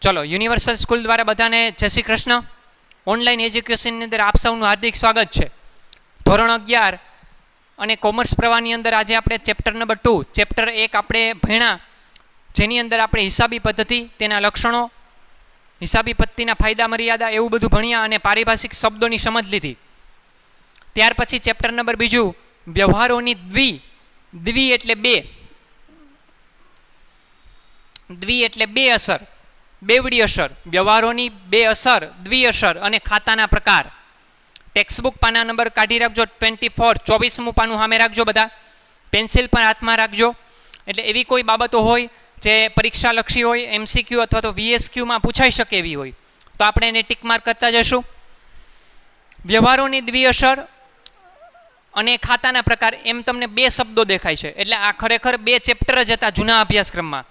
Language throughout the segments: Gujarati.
ચલો, યુનિવર્સલ સ્કૂલ દ્વારા બધાને જય શ્રી કૃષ્ણ. ઓનલાઈન એજ્યુકેશનની અંદર આપ સૌનું હાર્દિક સ્વાગત છે. ધોરણ 11 અને કોમર્સ પ્રવાહની અંદર આજે આપણે ચેપ્ટર નંબર 2 ચેપ્ટર 1 આપણે ભણ્યા, જેની અંદર આપણે હિસાબી પદ્ધતિ, તેના લક્ષણો, હિસાબી પદ્ધતિના ફાયદા મર્યાદા એવું બધું ભણ્યા અને પારિભાષિક શબ્દોની સમજ લીધી. ત્યાર પછી ચેપ્ટર નંબર 2 વ્યવહારોની દ્વિ એટલે બે, દ્વિ એટલે બે અસર, બેવડી અસર, વ્યવહારોની બે અસર, દ્વિ અસર અને ખાતાના પ્રકાર. ટેક્સ્ટબુક પાના નંબર કાઢી રાખજો, 24, 24મું પાનું સામે રાખજો, બધા પેન્સિલ પર હાથમાં રાખજો. એટલે એવી કોઈ બાબતો હોય જે પરીક્ષાલક્ષી હોય, MCQ અથવા તો VSQમાં પૂછાઈ શકે એવી હોય તો આપણે એને ટીક માર્ક કરતા જશું. વ્યવહારોની દ્વિ અસર અને ખાતાના પ્રકાર, એમ તમને બે શબ્દો દેખાય છે. એટલે આ ખરેખર બે ચેપ્ટર જ હતા જૂના અભ્યાસક્રમમાં.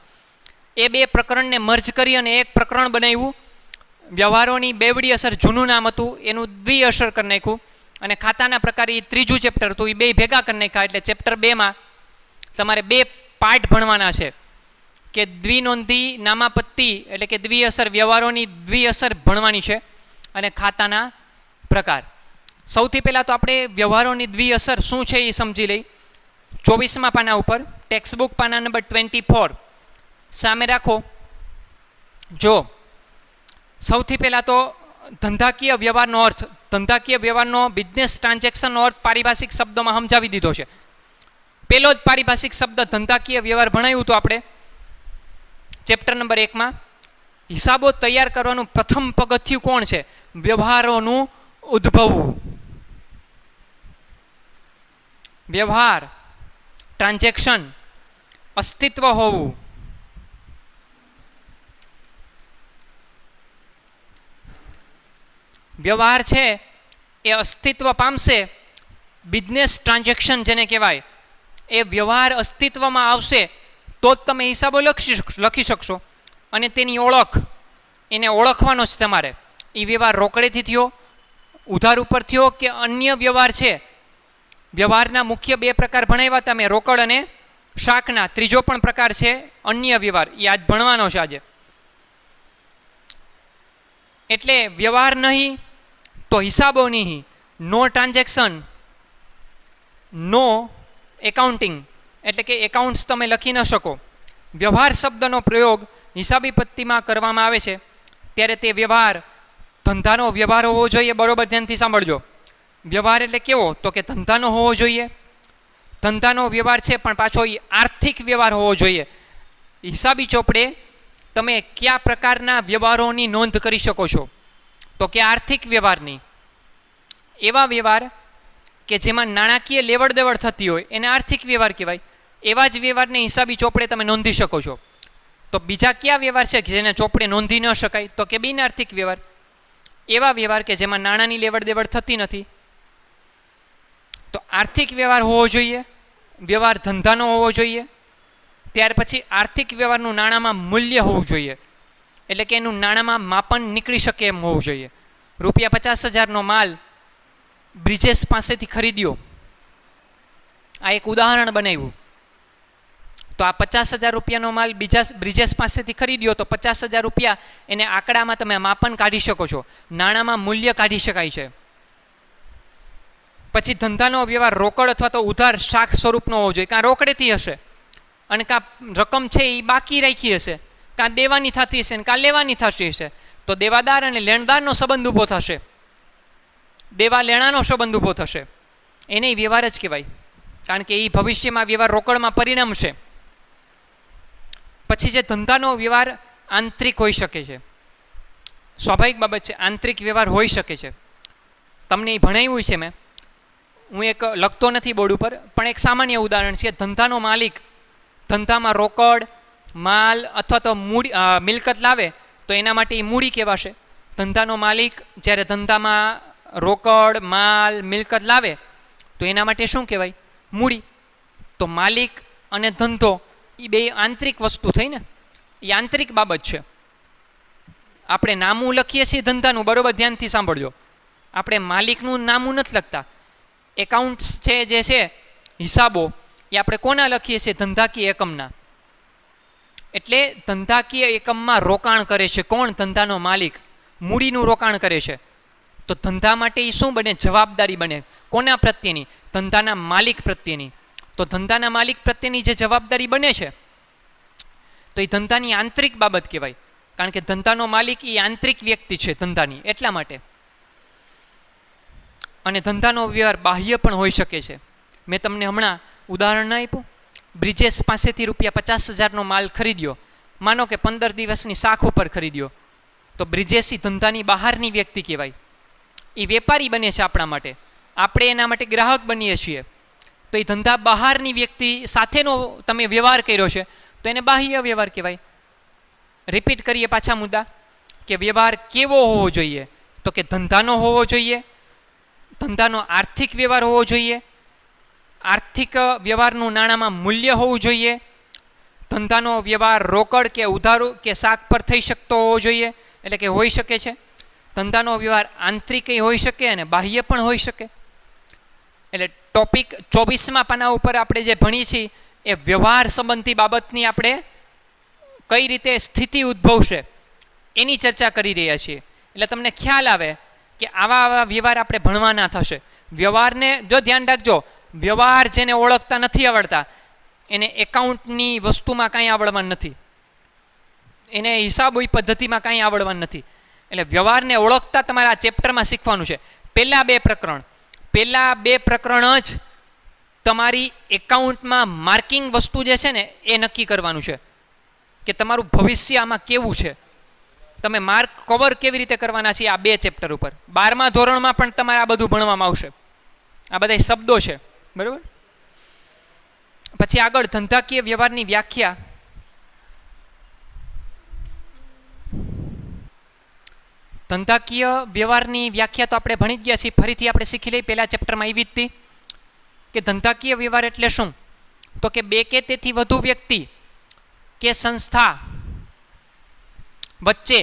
એ બે પ્રકરણને મર્જ કરી અને એક પ્રકરણ બનાવ્યું. વ્યવહારોની બેવડી અસર જૂનું નામ હતું, એનું દ્વિ અસર કરી નાખ્યું. અને ખાતાના પ્રકાર એ ત્રીજું ચેપ્ટર હતું, એ બે ભેગા કરી નાખ્યા. એટલે ચેપ્ટર 2માં તમારે બે પાર્ટ ભણવાના છે કે દ્વિનોંધી નામાપત્તિ એટલે કે દ્વિ અસર, વ્યવહારોની દ્વિ અસર ભણવાની છે અને ખાતાના પ્રકાર. સૌથી પહેલાં તો આપણે વ્યવહારોની દ્વિ અસર શું છે એ સમજી લઈ. 24મા પાના ઉપર ટેક્સ્ટબુક પાના નંબર 24 સામે રાખો. જો સૌથી પહેલાં તો ધંધાકીય વ્યવહારનો અર્થ, ધંધાકીય વ્યવહારનો બિઝનેસ ટ્રાન્ઝેક્શનનો અર્થ પારિભાષિક શબ્દોમાં સમજાવી દીધો છે. પહેલો જ પારિભાષિક શબ્દ ધંધાકીય વ્યવહાર ભણાવ્યું હતું આપણે ચેપ્ટર નંબર 1માં. હિસાબો તૈયાર કરવાનું પ્રથમ પગથિયું કોણ છે? વ્યવહારોનું ઉદ્ભવવું. વ્યવહાર, ટ્રાન્ઝેક્શન, અસ્તિત્વ હોવું. વ્યવહાર છે એ અસ્તિત્વ પામશે, બિઝનેસ ટ્રાન્ઝેક્શન જેને કહેવાય એ વ્યવહાર અસ્તિત્વમાં આવશે તો જ તમે હિસાબો લખી શકશો. અને તેની ઓળખ, એને ઓળખવાનો જ તમારે. એ વ્યવહાર રોકડેથી થયો, ઉધાર ઉપર થયો કે અન્ય વ્યવહાર છે. વ્યવહારના મુખ્ય બે પ્રકાર ભણાવ્યા તમે, રોકડ અને શાકના. ત્રીજો પણ પ્રકાર છે અન્ય વ્યવહાર, એ આજ ભણવાનો છે આજે. એટલે વ્યવહાર નહીં તો હિસાબો નહીં. નો ટ્રાન્ઝેક્શન, નો એકાઉન્ટિંગ, એટલે કે એકાઉન્ટ્સ તમે લખી ન શકો. વ્યવહાર શબ્દનો પ્રયોગ હિસાબી પદ્ધતિમાં કરવામાં આવે છે ત્યારે તે વ્યવહાર ધંધાનો વ્યવહાર હોવો જોઈએ. બરોબર ધ્યાનથી સાંભળજો. વ્યવહાર એટલે કેવો? તો કે ધંધાનો હોવો જોઈએ. ધંધાનો વ્યવહાર છે પણ પાછો એ આર્થિક વ્યવહાર હોવો જોઈએ. હિસાબી ચોપડે તમે કયા પ્રકારના વ્યવહારોની નોંધ કરી શકો છો? તો કે આર્થિક વ્યવહારની. એવા વ્યવહાર કે જેમાં નાણાકીય લેવડ દેવડ થતી હોય એને આર્થિક વ્યવહાર કહેવાય. એવા જ વ્યવહારને હિસાબી ચોપડે તમે નોંધી શકો છો. તો બીજા કયા વ્યવહાર છે કે જેને ચોપડે નોંધી ન શકાય? તો કે બિન આર્થિક વ્યવહાર. એવા વ્યવહાર કે જેમાં નાણાંની લેવડ દેવડ થતી નથી. તો આર્થિક વ્યવહાર હોવો જોઈએ, વ્યવહાર ધંધાનો હોવો જોઈએ. ત્યાર પછી આર્થિક વ્યવહારનું નાણાંમાં મૂલ્ય હોવું જોઈએ, એટલે કે એનું નાણાંમાં માપન નીકળી શકે એમ હોવું જોઈએ. રૂપિયા 50,000નો માલ બ્રિજેશ પાસેથી ખરીદ્યો, આ એક ઉદાહરણ બનાવ્યું. તો આ 50,000 રૂપિયાનો માલ બ્રિજેશ પાસેથી ખરીદ્યો તો 50,000 રૂપિયા એને આંકડામાં તમે માપન કાઢી શકો છો, નાણાંમાં મૂલ્ય કાઢી શકાય છે. પછી ધંધાનો વ્યવહાર રોકડ અથવા તો ઉધાર શાક સ્વરૂપનો હોવો જોઈએ. કાં રોકડેથી હશે અને કાં રકમ છે એ બાકી રાખી હશે, કાં દેવાની થતી હશે ને કાં લેવાની થતી હશે. તો દેવાદાર અને લેણદારનો સંબંધ ઊભો થશે, દેવા લેણાનો સંબંધ ઊભો થશે. એને વ્યવહાર જ કહેવાય, કારણ કે એ ભવિષ્યમાં વ્યવહાર રોકડમાં પરિણમશે. પછી જે ધંધાનો વ્યવહાર આંતરિક હોઈ શકે છે, સ્વાભાવિક બાબત છે, આંતરિક વ્યવહાર હોઈ શકે છે. તમને એ ભણાવ્યું છે મેં, હું એક લખતો નથી બોર્ડ ઉપર, પણ એક સામાન્ય ઉદાહરણ છે. ધંધાનો માલિક ધંધામાં રોકડ, માલ અથવા તો મૂડી મિલકત લાવે તો એના માટે એ મૂડી કહેવાશે. ધંધાનો માલિક જ્યારે ધંધામાં રોકડ, માલ, મિલકત લાવે તો એના માટે શું કહેવાય? મૂડી. તો માલિક અને ધંધો એ બે આંતરિક વસ્તુ થઈ ને, એ આંતરિક બાબત છે. આપણે નામું લખીએ છીએ ધંધાનું, બરોબર ધ્યાનથી સાંભળજો. આપણે માલિકનું નામું નથી લખતા. એકાઉન્ટ્સ છે જે છે હિસાબો, એ આપણે કોના લખીએ છીએ? ધંધાકીય એકમના. એટલે ધંધાકીય એકમમાં રોકાણ કરે છે કોણ? ધંધાનો માલિક મૂડીનું રોકાણ કરે છે. તો ધંધા માટે એ શું બને? જવાબદારી બને. કોના પ્રત્યેની? ધંધાના માલિક પ્રત્યેની. તો ધંધાના માલિક પ્રત્યેની જે જવાબદારી બને છે તો એ ધંધાની આંતરિક બાબત કહેવાય. કારણ કે ધંધાનો માલિક એ આંતરિક વ્યક્તિ છે ધંધાની, એટલા માટે. અને ધંધાનો વ્યવહાર બાહ્ય પણ હોઈ શકે છે. મેં તમને હમણાં ઉદાહરણ ના આપ્યું, બ્રિજેશ પાસેથી ₹50,000નો માલ ખરીદ્યો, માનો કે 15 દિવસની શાખ ઉપર ખરીદ્યો, તો બ્રિજેશ ધંધાની બહારની વ્યક્તિ કહેવાય. એ વેપારી બને છે આપણા માટે, આપણે એના માટે ગ્રાહક બનીએ છીએ. તો એ ધંધા બહારની વ્યક્તિ સાથેનો તમે વ્યવહાર કર્યો છે તો એને બાહ્ય વ્યવહાર કહેવાય. રિપીટ કરીએ પાછા મુદ્દા કે વ્યવહાર કેવો હોવો જોઈએ? તો કે ધંધાનો હોવો જોઈએ, ધંધાનો આર્થિક વ્યવહાર હોવો જોઈએ, આર્થિક વ્યવહારનું નાણાંમાં મૂલ્ય હોવું જોઈએ, ધંધાનો વ્યવહાર રોકડ કે ઉધારો કે શાક પર થઈ શકતો હોવો જોઈએ, એટલે કે હોઈ શકે છે. ધંધાનો વ્યવહાર આંતરિક હોઈ શકે અને બાહ્ય પણ હોઈ શકે. એટલે ટોપિક 24મા પાના ઉપર આપણે જે ભણીએ છીએ એ વ્યવહાર સંબંધી બાબતની આપણે કઈ રીતે સ્થિતિ ઉદ્ભવશે એની ચર્ચા કરી રહ્યા છીએ. એટલે તમને ખ્યાલ આવે કે આવા વ્યવહાર આપણે ભણવાના થશે. વ્યવહારને જો ધ્યાન રાખજો, વ્યવહાર જેને ઓળખતા નથી આવડતા એને એકાઉન્ટની વસ્તુમાં કાંઈ આવડવાનું નથી, એને હિસાબોઈ પદ્ધતિમાં કાંઈ આવડવાનું નથી. એટલે વ્યવહારને ઓળખતા તમારે આ ચેપ્ટરમાં શીખવાનું છે. પહેલા બે પ્રકરણ જ તમારી એકાઉન્ટમાં માર્કિંગ વસ્તુ જે છે ને એ નક્કી કરવાનું છે કે તમારું ભવિષ્ય આમાં કેવું છે, તમે માર્ક કવર કેવી રીતે કરવાના છે. આ 2 ચેપ્ટર ઉપર 12મા ધોરણમાં પણ તમારે આ બધું ભણવામાં આવશે. આ બધા શબ્દો છે, બરાબર. પછી આગળ ધંધાકીય વ્યવહારની વ્યાખ્યા. ધંધાકીય વ્યવહારની વ્યાખ્યા તો આપણે ભણી જ ગયા છીએ, ફરીથી આપણે શીખી લઈએ. પહેલા ચેપ્ટરમાં એવી જ હતી કે ધંધાકીય વ્યવહાર એટલે શું? તો કે 2 કે તેથી વધુ વ્યક્તિ કે સંસ્થા વચ્ચે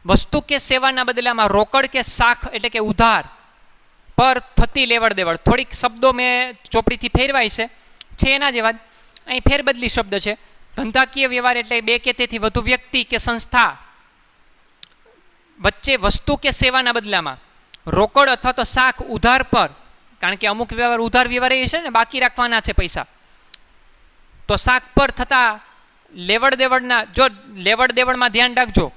વસ્તુ કે સેવાના બદલામાં રોકડ કે શાખ એટલે કે ઉધાર પર થતી લેવડ દેવડ. થોડીક શબ્દો મેં ચોપડીથી ફેરવાય છે એના જેવા જ, અહીં ફેરબદલી શબ્દ છે. ધંધાકીય વ્યવહાર એટલે 2 કે તેથી વધુ વ્યક્તિ કે સંસ્થા વચ્ચે વસ્તુ કે સેવાના બદલામાં રોકડ અથવા તો શાખ ઉધાર પર, કારણ કે અમુક વ્યવહાર ઉધાર વ્યવહાર એ છે ને બાકી રાખવાના છે પૈસા, તો શાક પર થતા લેવડ દેવડના. જો લેવડ દેવડમાં ધ્યાન રાખજો,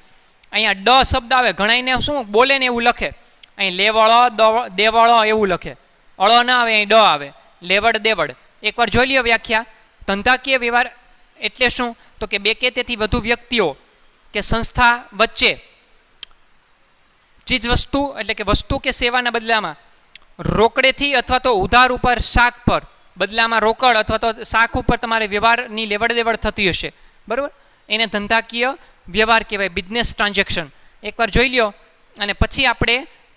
અહીંયા ડ શબ્દ આવે, ઘણાઈને શું બોલે ને એવું લખે, અહીં લેવળો દેવળો એવું લખે, અળો ના આવે, અહીં ડ આવે, લેવડ દેવડ. એકવાર જોઈ લ્યો વ્યાખ્યા. ધંધાકીય વ્યવહાર એટલે શું? તો કે 2 કે તેથી વધુ વ્યક્તિઓ કે સંસ્થા વચ્ચે ચીજ વસ્તુ એટલે કે વસ્તુ કે સેવાના બદલામાં રોકડેથી અથવા તો ઉધાર ઉપર શાક પર બદલામાં રોકડ અથવા તો શાક ઉપર તમારે વ્યવહારની લેવડ દેવડ થતી હશે, બરાબર. એને ધંધાકીય વ્યવહાર કહેવાય, બિઝનેસ ટ્રાન્ઝેક્શન. એકવાર જોઈ લ્યો અને પછી આપણે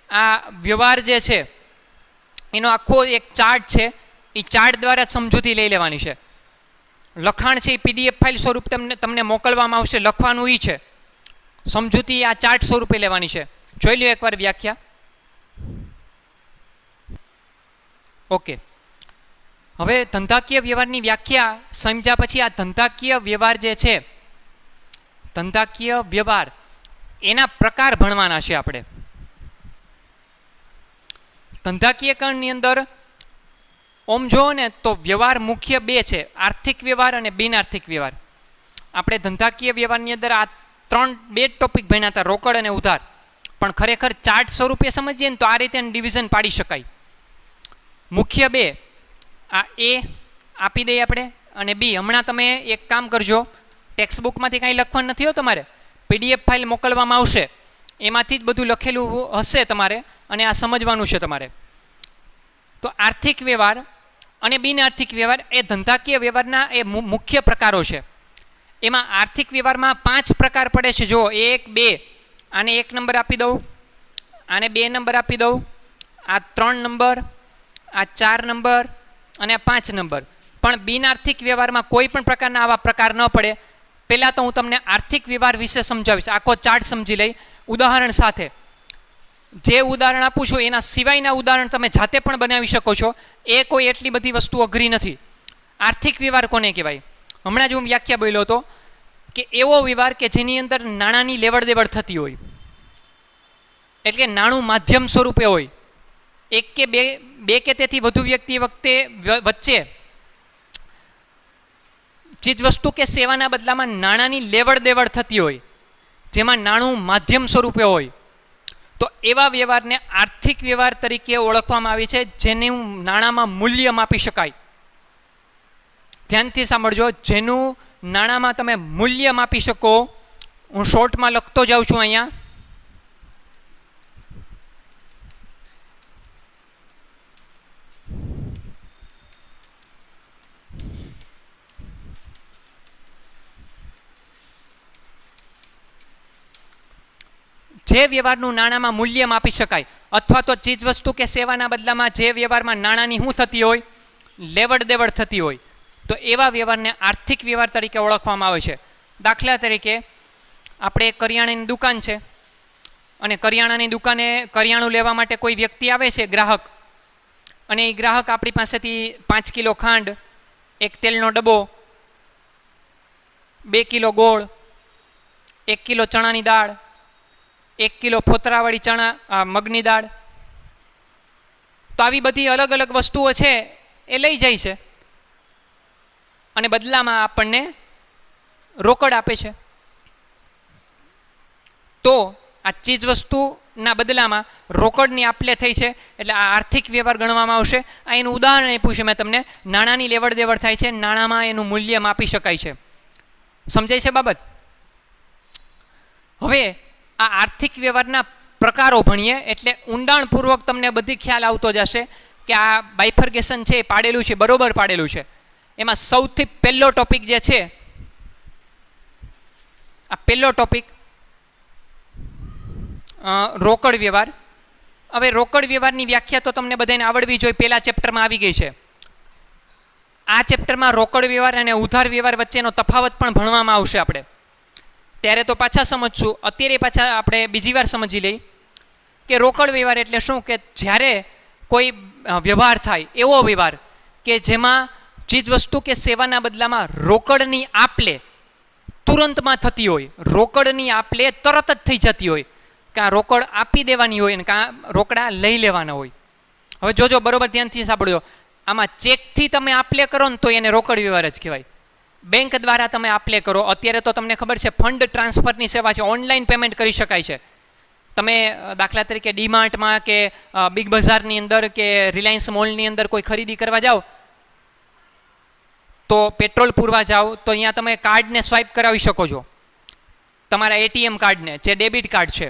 આ વ્યવહાર જે છે એનો આખો એક ચાર્ટ છે, એ ચાર્ટ દ્વારા જ સમજૂતી લઈ લેવાની છે. લખાણ છે એ PDF ફાઇલ સ્વરૂપ તમને મોકલવામાં આવશે, લખવાનું એ છે, સમજૂતી આ ચાર્ટ સ્વરૂપે લેવાની છે. જોઈ લ્યો એકવાર વ્યાખ્યા. ઓકે, હવે ધંધાકીય વ્યવહારની વ્યાખ્યા સમજ્યા પછી આ ધંધાકીય વ્યવહાર જે છે, ધંધાકીય વ્યવહાર એના પ્રકાર ભણવાના છે આપણે. ધંધાકીયકરણની અંદર ઓમ જોવો ને તો વ્યવહાર મુખ્ય 2 છે, આર્થિક વ્યવહાર અને બિનઆર્થિક વ્યવહાર. આપણે ધંધાકીય વ્યવહારની અંદર આ 2 ટોપિક ભણ્યા હતા, રોકડ અને ઉધાર. પણ ખરેખર ચાર્ટ સ્વરૂપે સમજીએ ને તો આ રીતે ડિવિઝન પાડી શકાય. મુખ્ય 2 આ એ આપી દઈએ આપણે અને બી. હમણાં તમે એક કામ કરજો, ટેક્સ્ટબુકમાંથી કાંઈ લખવાનું નથી હો તમારે, PDF ફાઇલ મોકલવામાં આવશે, એમાંથી જ બધું લખેલું હશે તમારે અને આ સમજવાનું છે તમારે. તો આર્થિક વ્યવહાર અને બિનઆર્થિક વ્યવહાર એ ધંધાકીય વ્યવહારના એ મુખ્ય પ્રકારો છે. એમાં આર્થિક વ્યવહારમાં 5 પ્રકાર પડે છે. જો 1, 2, આને 1 નંબર આપી દઉં, આને 2 નંબર આપી દઉં, આ 3 નંબર, આ 4 નંબર અને આ 5 નંબર. પણ બિનઆર્થિક વ્યવહારમાં કોઈ પણ પ્રકારના આવા પ્રકાર ન પડે. પહેલાં તો હું તમને આર્થિક વ્યવહાર વિશે સમજાવીશ, આખો ચાર્ટ સમજી લઈ ઉદાહરણ સાથે. જે ઉદાહરણ આપું છું એના સિવાયના ઉદાહરણ તમે જાતે પણ બનાવી શકો છો, એ કોઈ એટલી બધી વસ્તુ અઘરી નથી. આર્થિક વ્યવહાર કોને કહેવાય? હમણાં જ હું વ્યાખ્યા બોલ્યો હતો કે એવો વ્યવહાર કે જેની અંદર નાણાંની લેવડ દેવડ થતી હોય, એટલે નાણું માધ્યમ સ્વરૂપે હોય, એક કે બે કે તેથી વધુ વ્યક્તિ વચ્ચે ચીજવસ્તુ કે સેવાના બદલામાં નાણાંની લેવડ દેવડ થતી હોય, જેમાં નાણું માધ્યમ સ્વરૂપે હોય, તો એવા વ્યવહારને આર્થિક વ્યવહાર તરીકે ઓળખવામાં આવે છે, જેનું નાણાંમાં મૂલ્ય માપી શકાય. ધ્યાનથી સાંભળજો, જેનું નાણાંમાં તમે મૂલ્ય માપી શકો. હું શોર્ટમાં લખતો જાઉં છું અહીંયા. જે વ્યવહારનું નાણાંમાં મૂલ્ય માપી શકાય, અથવા તો ચીજવસ્તુ કે સેવાના બદલામાં જે વ્યવહારમાં નાણાંની શું થતી હોય, લેવડ દેવડ થતી હોય, તો એવા વ્યવહારને આર્થિક વ્યવહાર તરીકે ઓળખવામાં આવે છે. દાખલા તરીકે આપણે કરિયાણાની દુકાન છે, અને કરિયાણાની દુકાને કરિયાણું લેવા માટે કોઈ વ્યક્તિ આવે છે, ગ્રાહક, અને એ ગ્રાહક આપણી પાસેથી 5 કિલો ખાંડ, 1 તેલનો ડબ્બો, 2 કિલો ગોળ, 1 કિલો ચણાની દાળ, 1 કિલો ફોતરાવાળી મગની દાળ, તો આવી બધી અલગ અલગ વસ્તુઓ છે એ લઈ જાય છે, અને બદલામાં આપણને રોકડ આપે છે. તો આ ચીજ વસ્તુના બદલામાં રોકડની આપલે થઈ છે, એટલે આ આર્થિક વ્યવહાર ગણવામાં આવશે. આ એનું ઉદાહરણ આપ્યું છે મેં તમને. નાણાંની લેવડ દેવડ થાય છે, નાણાંમાં એનું મૂલ્ય માપી શકાય છે. સમજાય છે બાબત? હવે આ આર્થિક વ્યવહારના પ્રકારો ભણીએ એટલે ઊંડાણપૂર્વક તમને બધી ખ્યાલ આવતો જશે કે આ બાયફર્ગેશન છે એ પાડેલું છે, બરોબર પાડેલું છે. એમાં સૌથી પહેલો ટોપિક જે છે, આ પહેલો ટોપિક રોકડ વ્યવહાર. હવે રોકડ વ્યવહારની વ્યાખ્યા તો તમને બધાને આવડવી જોઈએ, પહેલા ચેપ્ટરમાં આવી ગઈ છે. આ ચેપ્ટરમાં રોકડ વ્યવહાર અને ઉધાર વ્યવહાર વચ્ચેનો તફાવત પણ ભણવામાં આવશે. આપણે ત્યારે તો પાછા સમજશું, અત્યારે પાછા આપણે બીજી વાર સમજી લઈ કે રોકડ વ્યવહાર એટલે શું. કે જ્યારે કોઈ વ્યવહાર થાય, એવો વ્યવહાર કે જેમાં ચીજવસ્તુ કે સેવાના બદલામાં રોકડની આપલે તુરંતમાં થતી હોય, રોકડની આપલે તરત જ થઈ જતી હોય, કાં રોકડ આપી દેવાની હોય ને કાં રોકડા લઈ લેવાના હોય. હવે જોજો, બરોબર ધ્યાનથી સાંભળજો. આમાં ચેકથી તમે આપલે કરો ને તો એને રોકડ વ્યવહાર જ કહેવાય. બેંક દ્વારા તમે આપલે કરો, અત્યારે તો તમને ખબર છે ફંડ ટ્રાન્સફરની સેવા છે, ઓનલાઈન પેમેન્ટ કરી શકાય છે. તમે દાખલા તરીકે ડીમાર્ટમાં કે બિગ બજારની અંદર કે રિલાયન્સ મોલની અંદર કોઈ ખરીદી કરવા જાઓ, તો પેટ્રોલ પૂરવા જાઓ તો અહીંયા તમે કાર્ડને સ્વાઇપ કરાવી શકો છો, તમારા એટીએમ કાર્ડને, જે ડેબિટ કાર્ડ છે.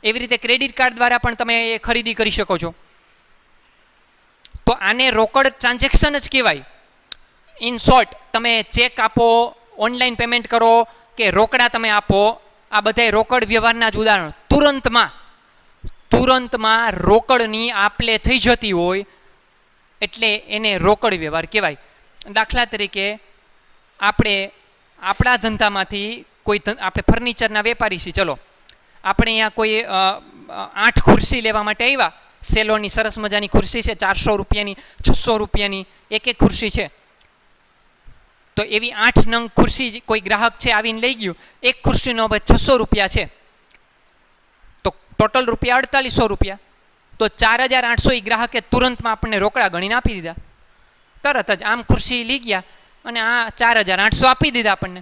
એવી રીતે ક્રેડિટ કાર્ડ દ્વારા પણ તમે એ ખરીદી કરી શકો છો. તો આને રોકડ ટ્રાન્ઝેક્શન જ કહેવાય. ઇન શોર્ટ, તમે ચેક આપો, ઓનલાઈન પેમેન્ટ કરો કે રોકડા તમે આપો, આ બધા રોકડ વ્યવહારના જ ઉદાહરણ. તુરંતમાં રોકડની આપલે થઈ જતી હોય એટલે એને રોકડ વ્યવહાર કહેવાય. દાખલા તરીકે આપણે આપણા ધંધામાંથી આપણે ફર્નિચરના વેપારી છીએ, ચલો આપણે અહીંયા કોઈ 8 ખુરશી લેવા માટે આવ્યા. સેલોની સરસ મજાની ખુરશી છે, 400 રૂપિયાની, 600 રૂપિયાની એક ખુરશી છે. તો એવી 8 નંગ ખુરશી કોઈ ગ્રાહક છે આવીને લઈ ગયું, એક ખુરશીનો હવે 600 રૂપિયા છે, તો ટોટલ રૂપિયા 4800 રૂપિયા. તો 4800 એ ગ્રાહકે તુરંતમાં આપણને રોકડા ગણીને આપી દીધા. તરત જ આમ ખુરશી લઈ ગયા અને આ 4800 આપી દીધા આપણને.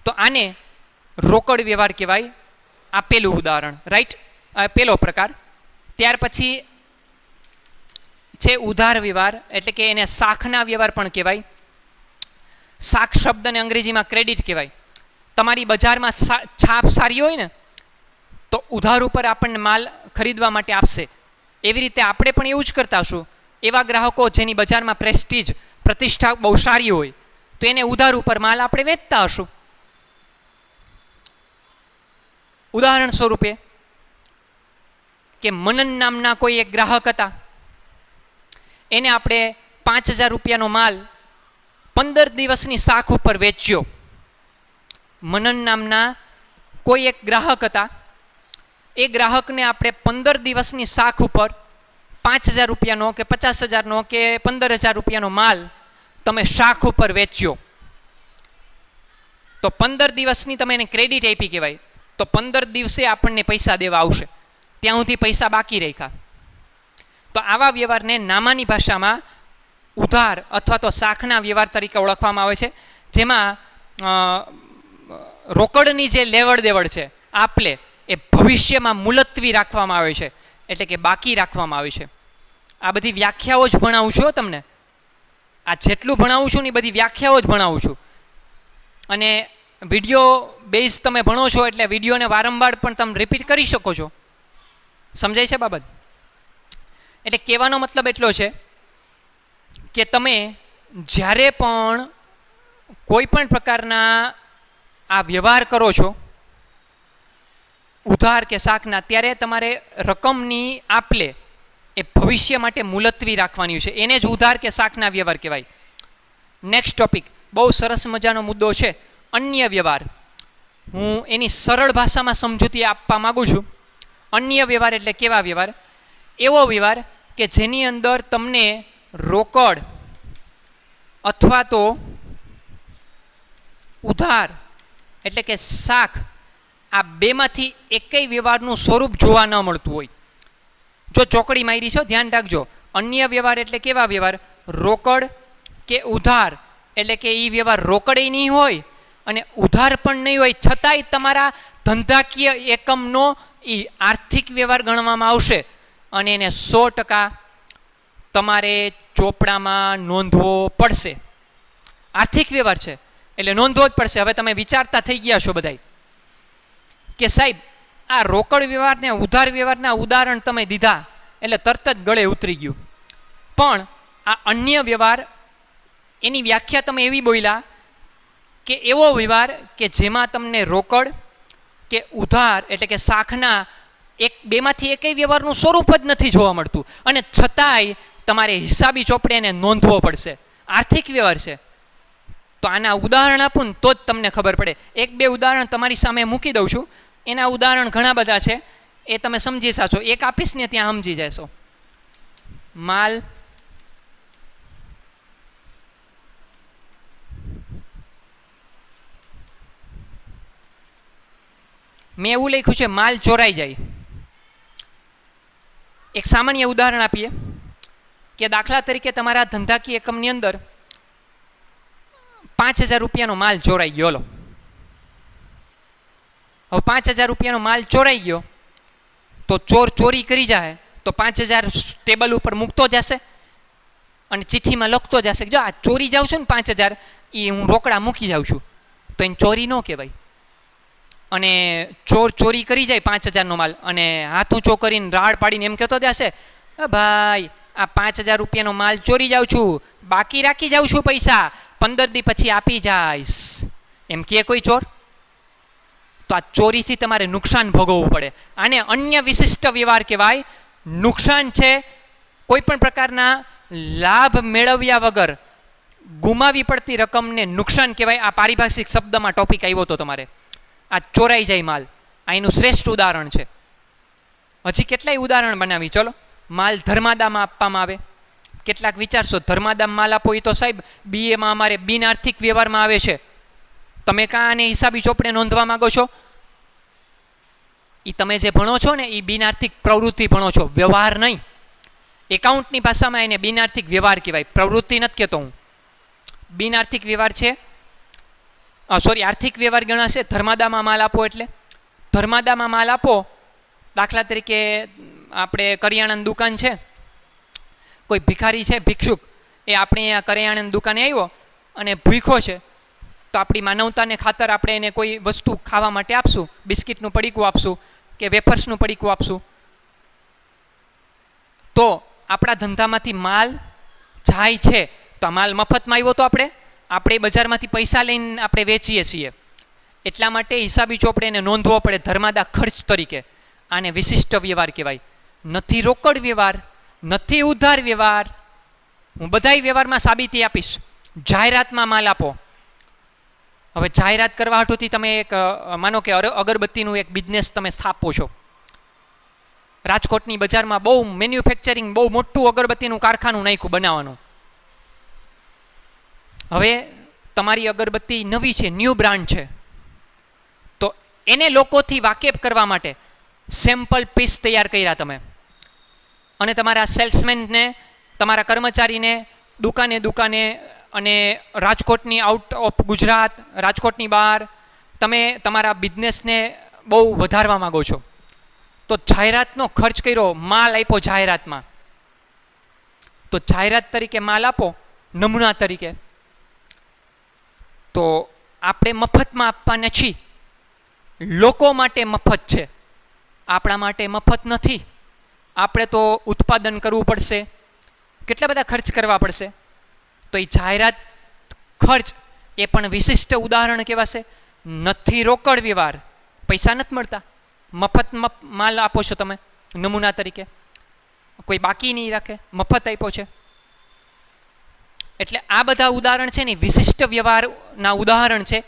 તો આને રોકડ વ્યવહાર કહેવાય. આ પહેલું ઉદાહરણ, રાઈટ, પહેલો પ્રકાર. ત્યાર પછી છે ઉધાર વ્યવહાર, એટલે કે એને શાખના વ્યવહાર પણ કહેવાય. શાખ શબ્દને અંગ્રેજીમાં ક્રેડિટ કહેવાય. તમારી બજારમાં છાપ સારી હોય ને તો ઉધાર ઉપર આપણને માલ ખરીદવા માટે આપશે. એવી રીતે આપણે પણ એવું જ કરતા હશું. એવા ગ્રાહકો જેની બજારમાં પ્રેસ્ટીજ, પ્રતિષ્ઠા બહુ સારી હોય તો એને ઉધાર ઉપર માલ આપણે વેચતા હશું. ઉદાહરણ સ્વરૂપે કે મનન નામના કોઈ એક ગ્રાહક હતા, એને આપણે 5000 રૂપિયાનો માલ 15 દિવસની શાખ ઉપર વેચ્યો. મનન નામના કોઈ એક ગ્રાહક હતા, એ ગ્રાહકને આપણે 15 દિવસની શાખ ઉપર 5000 રૂપિયાનો કે 50000નો કે 15000 રૂપિયાનો માલ તમે શાખ ઉપર વેચ્યો. તો 15 દિવસની તમે એને ક્રેડિટ આપી કહેવાય. તો 15 દિવસે આપણને પૈસા દેવા આવશે, ત્યાં સુધી પૈસા બાકી રાખ્યા. તો આવા વ્યવહારને નામાની ભાષામાં ઉધાર અથવા તો શાખના વ્યવહાર તરીકે ઓળખવામાં આવે છે, જેમાં રોકડની જે લેવડ દેવડ છે આપલે એ ભવિષ્યમાં મુલતવી રાખવામાં આવે છે, એટલે કે બાકી રાખવામાં આવે છે. આ બધી વ્યાખ્યાઓ જ ભણાવું છું તમને. આ જેટલું ભણાવું છું ને એ બધી વ્યાખ્યાઓ જ ભણાવું છું. અને વિડીયો બેઝ તમે ભણો છો એટલે વિડીયોને વારંવાર પણ તમે રિપીટ કરી શકો છો. સમજાય છે બાબત? એટલે કહેવાનો મતલબ એટલો છે કે તમે જ્યારે પણ કોઈ પણ પ્રકારના આ વ્યવહાર કરો છો ઉધાર કે શાખના, ત્યારે તમારે રકમની આપલે એ ભવિષ્ય માટે મુલતવી રાખવાની છે. એને જ ઉધાર કે શાખના વ્યવહાર કહેવાય. નેક્સ્ટ ટોપિક બહુ સરસ મજાનો મુદ્દો છે, અન્ય વ્યવહાર. હું એની સરળ ભાષામાં સમજૂતી આપવા માગું છું. અન્ય વ્યવહાર એટલે કેવા વ્યવહાર? એવો વ્યવહાર કે જેની અંદર તમને રોકડ અથવા તો ઉધાર એટલે કે શાખ, આ બેમાંથી એકેય વ્યવહારનું સ્વરૂપ જોવા ન મળતું હોય. જો ચોકડી મારી છે, ધ્યાન રાખજો. અન્ય વ્યવહાર એટલે કેવા વ્યવહાર? રોકડ કે ઉધાર, એટલે કે એ વ્યવહાર રોકડે નહીં હોય અને ઉધાર પણ નહીં હોય, છતાંય તમારા ધંધાકીય એકમનો એ આર્થિક વ્યવહાર ગણવામાં આવશે અને એને 100% તમારે ચોપડામાં નોંધવો પડશે. આર્થિક વ્યવહાર છે એટલે નોંધવો જ પડશે. હવે તમે વિચારતા થઈ ગયા છો બધાય કે સાહેબ આ રોકડ વ્યવહારને ઉધાર વ્યવહારના ઉદાહરણ તમે દીધા એટલે તરત જ ગળે ઉતરી ગયું. પણ આ અન્ય વ્યવહાર એની વ્યાખ્યા તમે એવી બોલ્યા કે એવો વ્યવહાર કે જેમાં તમને રોકડ કે ઉધાર એટલે કે શાખના બેમાંથી એકેય વ્યવહારનું સ્વરૂપ જ નથી જોવા મળતું અને છતાંય તમારે હિસાબી ચોપડે એને નોંધવો પડશે. આર્થિક વ્યવહાર છે. તો આના ઉદાહરણ આપું ને તો જ તમને ખબર પડે. 1-2 ઉદાહરણ તમારી સામે મૂકી દઉં છું. એના ઉદાહરણ ઘણા બધા છે, એ તમે સમજી સાચો. એક આપીશ ને ત્યાં સમજી જશો. માલ, મેં એવું લખ્યું છે માલ ચોરાઈ જાય. એક સામાન્ય ઉદાહરણ આપીએ કે દાખલા તરીકે તમારા ધંધાકીય એકમની અંદર 5,000 રૂપિયાનો માલ ચોરાઈ ગયો. લો, હવે 5,000 રૂપિયાનો માલ ચોરાઈ ગયો તો ચોર ચોરી કરી જાય તો 5,000 ટેબલ ઉપર મૂકતો જશે અને ચિઠ્ઠીમાં લખતો જશે કે જો આ ચોરી જાઉં છું ને 5,000 એ હું રોકડા મૂકી જાઉં છું, તો એને ચોરી ન કહેવાય. અને ચોર ચોરી કરી જાય 5,000નો માલ અને હાથ ઊંચો કરીને રાડ પાડીને એમ કહેતો જશે, ભાઈ આ 5,000 રૂપિયાનો માલ ચોરી જાઉં છું, બાકી રાખી જાઉં છું, પૈસા 15 દી પછી આપી જઈશ, એમ કે કોઈ ચોર? તો આ ચોરીથી તમારે નુકસાન ભોગવવું પડે. આને અન્ય વિશિષ્ટ વ્યવહાર કહેવાય. નુકસાન છે, કોઈ પણ પ્રકારના લાભ મેળવ્યા વગર ગુમાવી પડતી રકમને નુકસાન કહેવાય. આ પારિભાષિક શબ્દમાં ટોપિક આવ્યો હતો તમારે. આ ચોરાઈ જાય માલ, આ એનું શ્રેષ્ઠ ઉદાહરણ છે. હજી કેટલાય ઉદાહરણ બનાવી. ચલો, માલ ધર્માદામાં આપવામાં આવે. કેટલાક વિચારશો ધર્માદામ માલ આપો, એ તો સાહેબ બીએમાં અમારે બિન આર્થિક વ્યવહારમાં આવે છે. તમે કાં આને હિસાબી ચોપડે નોંધવા માંગો છો? એ તમે જે ભણો છો ને એ બિન આર્થિક પ્રવૃત્તિ ભણો છો, વ્યવહાર નહીં. એકાઉન્ટની ભાષામાં એને બિન આર્થિક વ્યવહાર કહેવાય, પ્રવૃત્તિ નથી કહેતો હું. બિન આર્થિક વ્યવહાર છે, આર્થિક વ્યવહાર ગણાશે. ધર્માદામાં માલ આપો એટલે ધર્માદામાં માલ આપો. દાખલા તરીકે આપણે કરિયાણાની દુકાન છે, કોઈ ભિખારી છે, ભિક્ષુક, એ આપણે અહીંયા કરિયાણાની દુકાને આવ્યો અને ભૂખ્યો છે, તો આપણી માનવતાને ખાતર આપણે એને કોઈ વસ્તુ ખાવા માટે આપશું. બિસ્કિટનું પડીકું આપશું કે વેફર્સનું પડીકું આપશું. તો આપણા ધંધામાંથી માલ જાય છે, તો આ માલ મફતમાં આવ્યો તો આપણે બજારમાંથી પૈસા લઈને આપણે વેચીએ છીએ. એટલા માટે હિસાબી ચોપડે એને નોંધવો પડે ધર્માદા ખર્ચ તરીકે. આને વિશિષ્ટ વ્યવહાર કહેવાય. નથી રોકડ વ્યવહાર, નથી ઉધાર વ્યવહાર. હું બધાય વ્યવહારમાં સાબિતી આપીશ. જાહેરાતમાં માલ આપો. હવે જાહેરાત કરવા હાટુથી તમે એક માનો કે અગરબત્તીનું એક બિઝનેસ તમે સ્થાપો છો. રાજકોટની બજારમાં બહુ મેન્યુફેક્ચરિંગ, બહુ મોટું અગરબત્તીનું કારખાનું નાખ્યું બનાવવાનું. હવે તમારી અગરબત્તી નવી છે, ન્યૂ બ્રાન્ડ છે, તો એને લોકોથી વાકેફ કરવા માટે સેમ્પલ પીસ તૈયાર કર્યા તમે, અને તમારા સેલ્સમેનને, તમારા કર્મચારીને દુકાને દુકાને અને રાજકોટની આઉટ ઓફ ગુજરાત, રાજકોટની બહાર તમે તમારા બિઝનેસને બહુ વધારવા માગો છો, તો જાહેરાતનો ખર્ચ કર્યો, માલ આપ્યો જાહેરાતમાં, તો જાહેરાત તરીકે માલ આપો નમૂના તરીકે, તો આપણે મફતમાં આપવાના છીએ, લોકો માટે મફત છે, આપણા માટે મફત નથી. આપણે તો ઉત્પાદન કરવું પડશે, કેટલા બધા ખર્ચ કરવા પડશે. તો એ જાહેરાત ખર્ચ એ પણ વિશિષ્ટ ઉદાહરણ કહેવાશે. નથી રોકડ વ્યવહાર, પૈસા નથી મળતા, મફત માલ આપો છો તમે નમૂના તરીકે, કોઈ બાકી નહીં રાખે, મફત આપ્યો છે. એટલે આ બધા ઉદાહરણ છે ને વિશિષ્ટ વ્યવહારના ઉદાહરણ છે,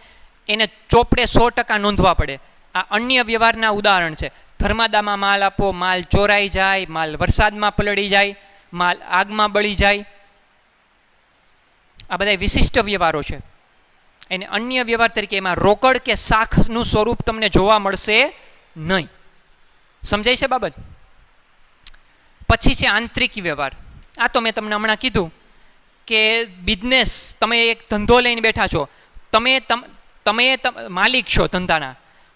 એને ચોપડે 100% નોંધવા પડે. આ અન્ય વ્યવહારના ઉદાહરણ છે. ધર્માદામાં માલ આપો, માલ ચોરાઈ જાય, માલ વરસાદમાં પલળી જાય, માલ આગમાં બળી જાય, આ બધા વિશિષ્ટ વ્યવહારો છે. એને અન્ય વ્યવહાર તરીકે એમાં રોકડ કે શાખનું સ્વરૂપ તમને જોવા મળશે નહીં. સમજાય છે બાબત? પછી છે આંતરિક વ્યવહાર. આ તો મેં તમને હમણાં કીધું કે બિઝનેસ, તમે એક ધંધો લઈને બેઠા છો, તમે માલિક છો ધંધાના,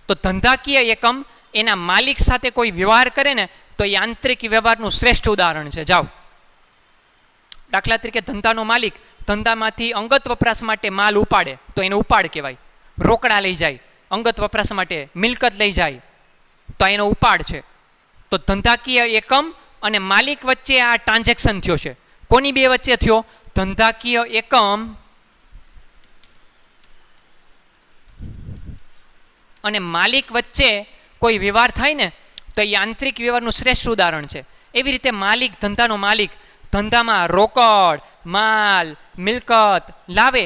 તો ધંધાકીય એકમ એના માલિક સાથે કોઈ વ્યવહાર કરે ને તો એ આંતરિક વ્યવહારનું શ્રેષ્ઠ ઉદાહરણ છે. જાઓ, દાખલા તરીકે ધંધાનો માલિક ધંધામાંથી અંગત વપરાશ માટે માલ ઉપાડે તો એને ઉપાડ કહેવાય. રોકડા લઈ જાય અંગત વપરાશ માટે, મિલકત લઈ જાય તો એનો ઉપાડ છે. તો ધંધાકીય એકમ અને માલિક વચ્ચે આ ટ્રાન્ઝેક્શન થયો છે. કોની બે વચ્ચે થયો? ધંધાકીય એકમ અને માલિક વચ્ચે કોઈ વ્યવહાર થાય ને તો એ આંતરિક વ્યવહારનું શ્રેષ્ઠ ઉદાહરણ છે. એવી રીતે માલિક, ધંધાનો માલિક ધંધામાં રોકડ, માલ, મિલકત લાવે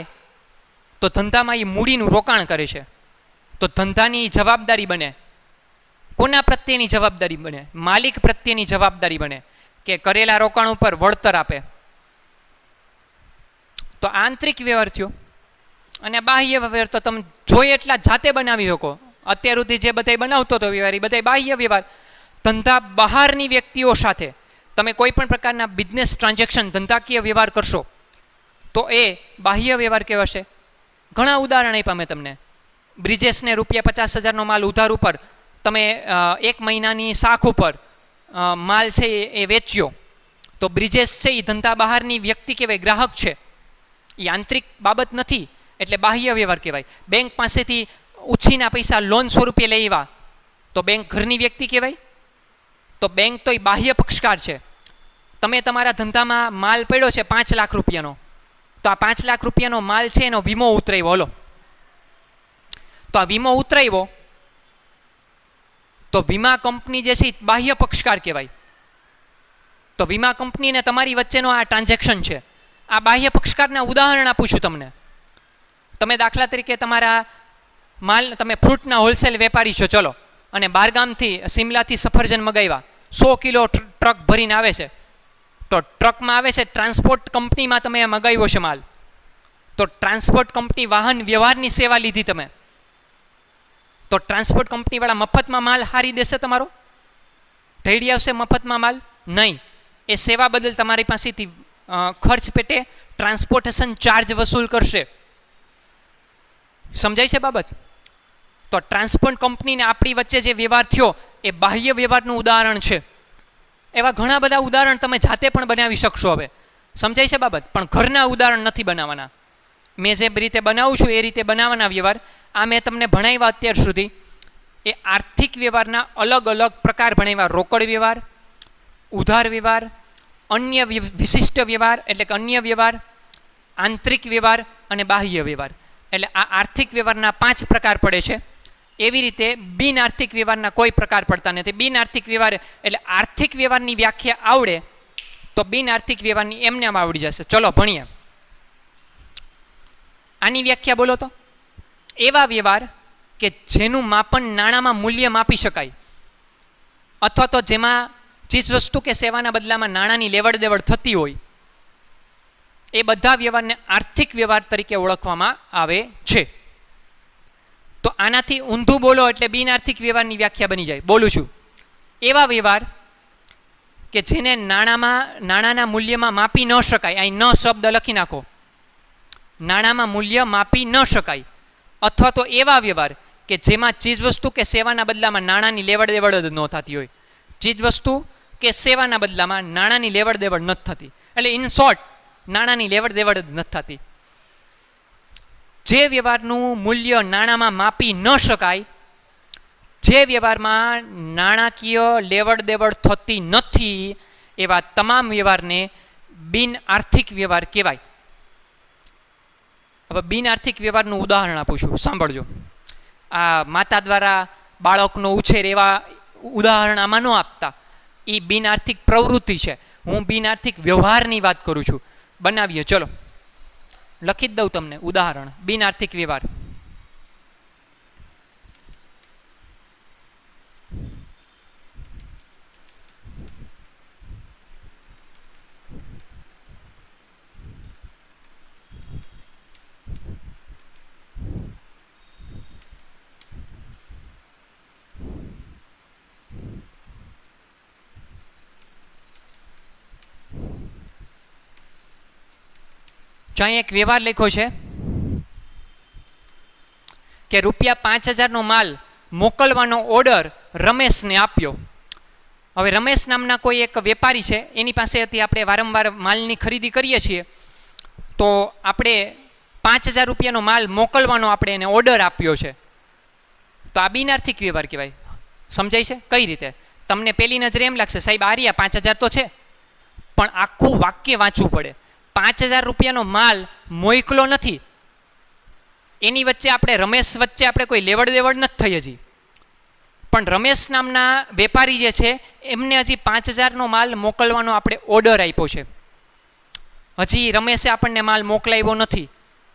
તો ધંધામાં એ મૂડીનું રોકાણ કરે છે, તો ધંધાની જવાબદારી બને. કોના પ્રત્યેની જવાબદારી બને? માલિક પ્રત્યેની જવાબદારી બને કે કરેલા રોકાણ ઉપર વળતર આપે. તો આંતરિક વ્યવહાર થયો. અને બાહ્ય વ્યવહાર તો તમે જોઈએ એટલા જાતે બનાવી શકો. અત્યાર સુધી જે બધા બનાવતો હતો વ્યવહાર, એ બધા બાહ્ય વ્યવહાર. ધંધા બહારની વ્યક્તિઓ સાથે તમે કોઈ પણ પ્રકારના બિઝનેસ ટ્રાન્ઝેક્શન, ધંધાકીય વ્યવહાર કરશો તો એ બાહ્ય વ્યવહાર કહેવાશે. ઘણા ઉદાહરણ આપ્યા મેં તમને. બ્રિજેશને ₹50,000નો માલ ઉધાર ઉપર તમે 1 મહિનાની શાખ ઉપર માલ છે એ વેચ્યો, તો બ્રિજેશ છે એ ધંધા બહારની વ્યક્તિ કહેવાય, ગ્રાહક છે, એ આંતરિક બાબત નથી, એટલે બાહ્ય વ્યવહાર કહેવાય. બેંક પાસેથી ઉછીના પૈસા લોન સ્વરૂપે લેવા તો બેંક ઘરની વ્યક્તિ કહેવાય. તો બેંક તો એ બાહ્ય પક્ષકાર છે. તમે તમારા ધંધામાં માલ પડ્યો છે 5 લાખ રૂપિયાનો, તો આ 5 લાખ રૂપિયાનો માલ છે એનો વીમો ઉતરાવ્યો. હલો, તો આ વીમો ઉતરાવ્યો તો વીમા કંપની જે છે એ બાહ્ય પક્ષકાર કહેવાય. તો વીમા કંપની અને તમારી વચ્ચેનો આ ટ્રાન્ઝેક્શન છે. આ બાહ્ય પક્ષકારના ઉદાહરણ આપું છું તમને. તમે દાખલા તરીકે તમારા માલ, તમે ફ્રૂટના હોલસેલ વેપારી છો, ચલો, અને બહારગામથી સિમલાથી સફરજન મગાવ્યા, 100 કિલો ટ્રક ભરીને આવે છે, તો ટ્રકમાં આવે છે, ટ્રાન્સપોર્ટ કંપનીમાં તમે મગાવ્યો છે માલ, તો ટ્રાન્સપોર્ટ કંપની વાહન વ્યવહારની સેવા લીધી તમે, તો ટ્રાન્સપોર્ટ કંપનીવાળા મફતમાં માલ હારી દેશે તમારો? ઢેડી આવશે મફતમાં માલ? નહીં. એ સેવા બદલ તમારી પાસેથી ખર્ચ પેટે ટ્રાન્સપોર્ટેશન ચાર્જ વસૂલ કરશે. સમજાય છે બાબત? તો ટ્રાન્સપોર્ટ કંપનીને આપણી વચ્ચે જે વ્યવહાર થયો એ બાહ્ય વ્યવહારનું ઉદાહરણ છે. એવા ઘણા બધા ઉદાહરણ તમે જાતે પણ બનાવી શકશો. હવે સમજાય છે બાબત? પણ ઘરના ઉદાહરણ નથી બનાવવાના. મેં જે રીતે બનાવું છું એ રીતે બનાવવાના વ્યવહાર. આ મેં તમને ભણાવ્યા અત્યાર સુધી એ આર્થિક વ્યવહારના અલગ અલગ પ્રકાર ભણાવ્યા. રોકડ વ્યવહાર, ઉધાર વ્યવહાર, અન્ય વિશિષ્ટ વ્યવહાર એટલે કે અન્ય વ્યવહાર, આંતરિક વ્યવહાર અને બાહ્ય વ્યવહાર. એટલે આ આર્થિક વ્યવહારના 5 પ્રકાર પડે છે. એવી રીતે બિન આર્થિક વ્યવહારના કોઈ પ્રકાર પડતા નથી. બિન આર્થિક વ્યવહાર એટલે આર્થિક વ્યવહારની વ્યાખ્યા આવડે તો બિન આર્થિક વ્યવહારની એમને આમ આવડી જશે. ચલો ભણીએ. આની વ્યાખ્યા બોલો તો. એવા વ્યવહાર કે જેનું માપન નાણાંમાં મૂલ્ય માપી શકાય, અથવા તો જેમાં ચીજ વસ્તુ કે સેવાના બદલામાં નાણાંની લેવડ દેવડ થતી હોય, એ બધા વ્યવહારને આર્થિક વ્યવહાર તરીકે ઓળખવામાં આવે છે. તો આનાથી ઊંધું બોલો એટલે બિન આર્થિક વ્યવહારની વ્યાખ્યા બની જાય. બોલું છું, એવા વ્યવહાર કે જેને નાણાંના મૂલ્યમાં માપી ન શકાય, અહીં ન શબ્દ લખી નાખો, નાણાંમાં મૂલ્ય માપી ન શકાય, અથવા તો એવા વ્યવહાર કે જેમાં ચીજવસ્તુ કે સેવાના બદલામાં નાણાંની લેવડ દેવડ જ ન થતી હોય. ચીજવસ્તુ કે સેવાના બદલામાં નાણાંની લેવડ દેવડ નથી થતી, એટલે ઇન શોર્ટ નાણાંની લેવડ દેવડ જ નથી થતી. જે વ્યવહારનું મૂલ્ય નાણાંમાં માપી ન શકાય, જે વ્યવહારમાં નાણાકીય લેવડ દેવડ થતી નથી, એવા તમામ વ્યવહારને બિન આર્થિક વ્યવહાર કહેવાય. હવે બિન આર્થિક વ્યવહારનું ઉદાહરણ આપું છું, સાંભળજો. આ માતા દ્વારા બાળકનો ઉછેર એવા ઉદાહરણ આમાં ન આપતા, એ બિન આર્થિક પ્રવૃત્તિ છે. હું બિન આર્થિક વ્યવહારની વાત કરું છું. બનાવીએ, ચલો લખી જ દઉં તમને ઉદાહરણ. બિન આર્થિક વ્યવહાર, અહીં એક વ્યવહાર લખ્યો છે કે ₹5,000નો માલ મોકલવાનો ઓર્ડર રમેશને આપ્યો. હવે રમેશ નામના કોઈ એક વેપારી છે, એની પાસેથી આપણે વારંવાર માલની ખરીદી કરીએ છીએ. તો આપણે ₹5,000નો માલ મોકલવાનો આપણે એને ઓર્ડર આપ્યો છે. તો આ બિન આર્થિક વ્યવહાર કહેવાય. સમજાય છે? કઈ રીતે? તમને પહેલી નજરે એમ લાગશે સાહેબ આ રહ્યા 5,000 તો છે, પણ આખું વાક્ય વાંચવું પડે. ₹5,000નો માલ મોકલો નથી, એની વચ્ચે આપણે રમેશ વચ્ચે આપણે કોઈ લેવડ દેવડ નથી થઈ હજી, પણ રમેશ નામના વેપારી જે છે એમને હજી 5,000નો માલ મોકલવાનો આપણે ઓર્ડર આપ્યો છે. હજી રમેશે આપણને માલ મોકલાવ્યો નથી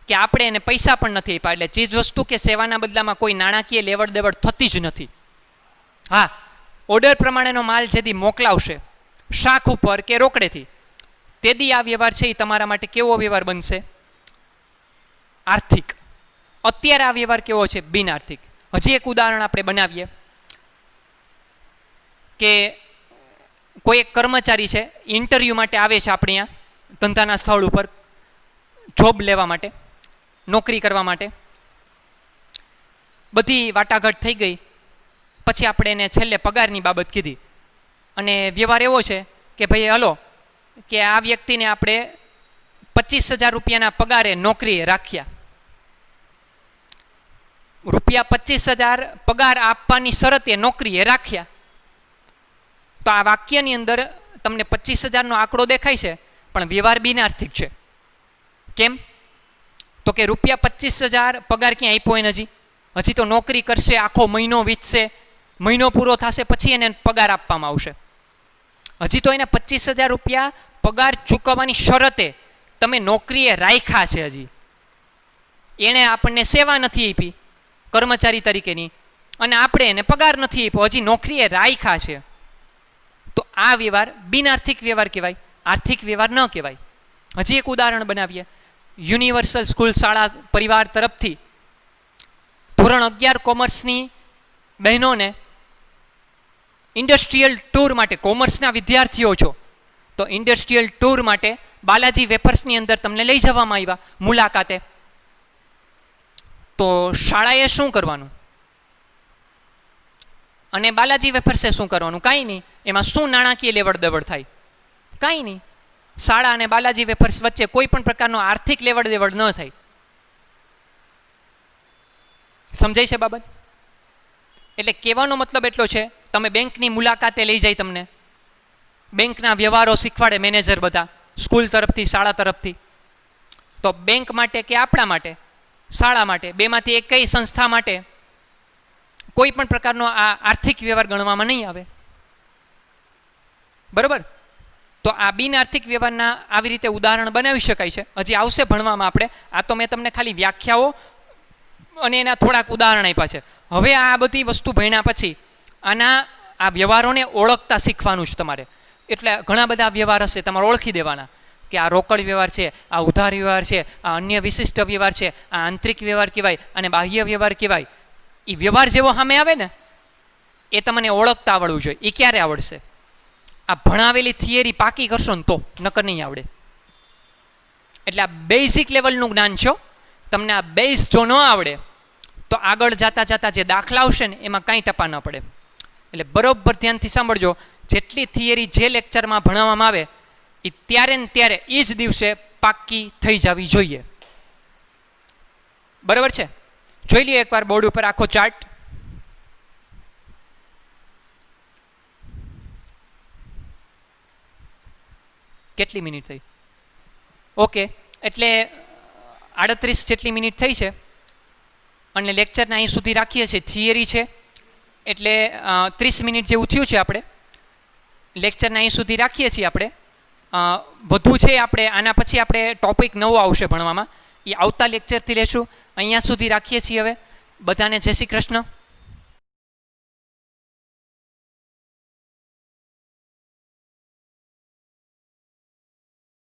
કે આપણે એને પૈસા પણ નથી આપ્યા, એટલે ચીજ વસ્તુ કે સેવાના બદલામાં કોઈ નાણાકીય લેવડ દેવડ થતી જ નથી. હા, ઓર્ડર પ્રમાણેનો માલ જેથી મોકલાવશે શાખ ઉપર કે રોકડેથી, તેદી આ વ્યવહાર છે એ તમારા માટે કેવો વ્યવહાર બનશે? આર્થિક. અત્યારે આ વ્યવહાર કેવો છે? બિન આર્થિક. હજી એક ઉદાહરણ આપણે બનાવીએ કે કોઈ એક કર્મચારી છે, ઇન્ટરવ્યૂ માટે આવે છે આપણે અહીંયા ધંધાના સ્થળ ઉપર, જોબ લેવા માટે, નોકરી કરવા માટે. બધી વાટાઘાટ થઈ ગઈ, પછી આપણે એને છેલ્લે પગારની બાબત કીધી, અને વ્યવહાર એવો છે કે ભાઈ હલો કે આ વ્યક્તિને આપણે ₹25,000 પગારે નોકરીએ રાખ્યા. ₹25,000 પગાર આપવાની શરતે નોકરીએ રાખ્યા. તો આ વાક્યની અંદર તમને 25,000નો આંકડો દેખાય છે, પણ વ્યવહાર બિન આર્થિક છે. કેમ? તો કે ₹25,000 પગાર ક્યાં આપ્યો એને? હજી તો નોકરી કરશે, આખો મહિનો વીતશે, મહિનો પૂરો થશે પછી એને પગાર આપવામાં આવશે. હજી તો એને ₹25,000 પગાર ચૂકવવાની શરતે તમે નોકરીએ રાખ્યા છે. હજી એણે આપણને સેવા નથી આપી કર્મચારી તરીકેની, અને આપણે એને પગાર નથી આપ્યો, હજી નોકરીએ રાખ્યા છે. તો આ વ્યવહાર બિન આર્થિક વ્યવહાર કહેવાય, આર્થિક વ્યવહાર ન કહેવાય. હજી એક ઉદાહરણ બનાવીએ. યુનિવર્સલ સ્કૂલ શાળા પરિવાર તરફથી ધોરણ 11 કોમર્સની બહેનોને ઇન્ડસ્ટ્રીયલ ટૂર માટે, કોમર્સના વિદ્યાર્થીઓ છો તો ઇન્ડસ્ટ્રીયલ ટૂર માટે બાલાજી વેફર્સની અંદર તમને લઈ જવામાં આવ્યા મુલાકાતે. તો શાળાએ શું કરવાનું અને બાલાજી વેફર્સે શું કરવાનું? કાંઈ નહીં. એમાં શું નાણાકીય લેવડ દેવડ થાય? કાંઈ નહીં. શાળા અને બાલાજી વેફર્સ વચ્ચે કોઈ પણ પ્રકારનો આર્થિક લેવડ દેવડ ન થાય. સમજાય છે બાબત? એટલે કહેવાનો મતલબ એટલો છે, તમે બેંકની મુલાકાતે લઈ જાય, તમને બેંકના વ્યવહારો શીખવાડે મેનેજર બધા સ્કૂલ તરફથી, શાળા તરફથી. તો બેંક માટે કે આપણા માટે, શાળા માટે, બેમાંથી એક કઈ સંસ્થા માટે કોઈ પણ પ્રકારનો આ આર્થિક વ્યવહાર ગણવામાં નહીં આવે. બરાબર? તો આ બિન આર્થિક વ્યવહારના આવી રીતે ઉદાહરણ બનાવી શકાય છે. હજી આવશે ભણવામાં આપણે. આ તો મેં તમને ખાલી વ્યાખ્યાઓ અને એના થોડાક ઉદાહરણ આપ્યા છે. હવે આ બધી વસ્તુ ભણ્યા પછી આ વ્યવહારોને ઓળખતા શીખવાનું છે તમારે. એટલે ઘણા બધા વ્યવહાર હશે તમારે ઓળખી દેવાના કે આ રોકડ વ્યવહાર છે, આ ઉધાર વ્યવહાર છે, આ અન્ય વિશિષ્ટ વ્યવહાર છે, આ આંતરિક વ્યવહાર કહેવાય અને બાહ્ય વ્યવહાર કહેવાય. એ વ્યવહાર જેવો સામે આવે ને એ તમને ઓળખતા આવડવું જોઈએ. એ ક્યારે આવડશે? આ ભણાવેલી થિયરી પાકી કરશો ને તો, નકર નહીં આવડે. એટલે આ બેઝિક લેવલનું જ્ઞાન છે. તમને આ બેઝ જો ન આવડે તો આગળ જતા જે દાખલા આવશે ને એમાં કાંઈ ટપા ન પડે. એટલે બરોબર ધ્યાનથી સાંભળજો. જેટલી થિયરી જે લેક્ચરમાં ભણાવવામાં આવે એ ત્યારે ને ત્યારે એ જ દિવસે પાકી થઈ જવી જોઈએ. બરાબર છે? જોઈ લઈએ એકવાર બોર્ડ ઉપર આખો ચાર્ટ. કેટલી મિનિટ થઈ? ઓકે, એટલે 38 જેટલી મિનિટ થઈ છે અને લેક્ચરને અહીં સુધી રાખીએ છીએ. થિયરી છે એટલે 30 મિનિટ જેવું થયું છે. આપણે લેક્ચરને અહીં સુધી રાખીએ છીએ. આપણે વધુ છે આપણે આના પછી આપણે ટોપિક નવો આવશે ભણવામાં, એ આવતા લેક્ચરથી લેશું. અહીંયા સુધી રાખીએ છીએ. હવે બધાને જય શ્રી કૃષ્ણ.